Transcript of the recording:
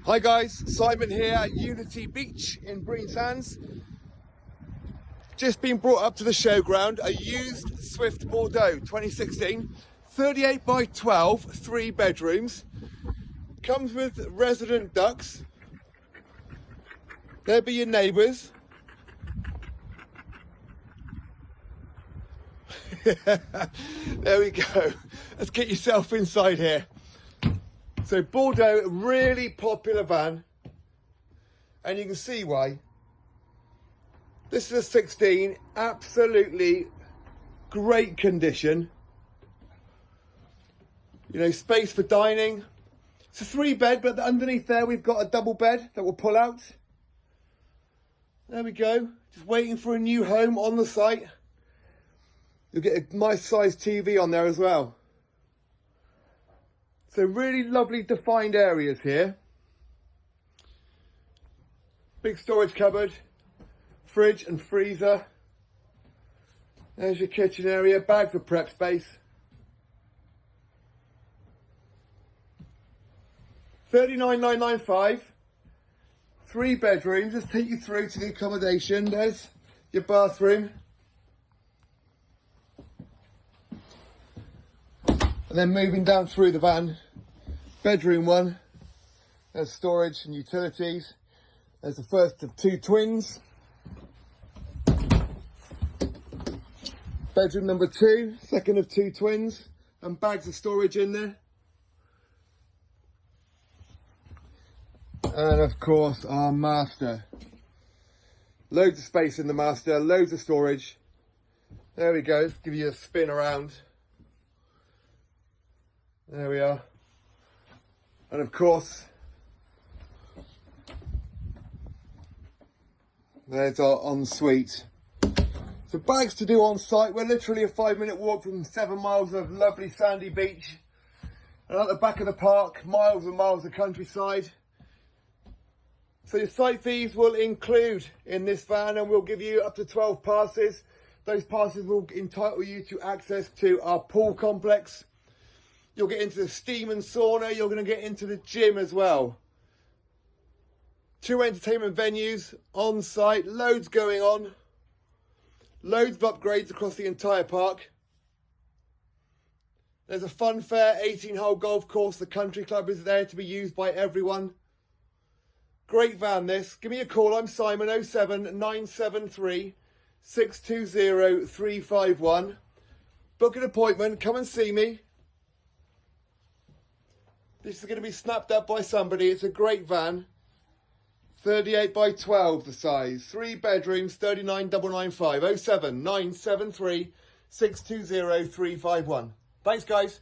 Hi guys, Simon here at Unity Beach in Brean Sands. Just been brought up to the showground, a used Swift Bordeaux 2016, 38 by 12, 3 bedrooms. Comes with resident ducks. There'll be your neighbours. There we go. Let's get yourself inside here. So Bordeaux, really popular van, and you can see why. This is a 16, absolutely great condition. You know, space for dining. It's a 3-bed, but underneath there we've got a double bed that will pull out. There we go, just waiting for a new home on the site. You'll get a nice sized TV on there as well. So really lovely defined areas here. Big storage cupboard, fridge and freezer. There's your kitchen area, bag for prep space. 39,995, 3 bedrooms. Let's take you through to the accommodation. There's your bathroom. And then moving down through the van, bedroom 1, there's storage and utilities. There's the first of 2 twins. Bedroom number 2, second of 2 twins, and bags of storage in there. And of course our master. Loads of space in the master, loads of storage. There we go, let's give you a spin around. There we are. And of course, there's our ensuite. So bags to do on site. We're literally a 5-minute walk from 7 miles of lovely sandy beach. And at the back of the park, miles and miles of countryside. So your site fees will include in this van, and we'll give you up to 12 passes. Those passes will entitle you to access to our pool complex. You'll get into the steam and sauna. You're going to get into the gym as well. 2 entertainment venues on site. Loads going on. Loads of upgrades across the entire park. There's a fun fair 18-hole golf course. The country club is there to be used by everyone. Great van this. Give me a call. I'm Simon, 07973 620 351. Book an appointment. Come and see me. This is going to be snapped up by somebody. It's a great van. 38 by 12 the size. 3 bedrooms, 39,995. 07973 620 351. Thanks guys.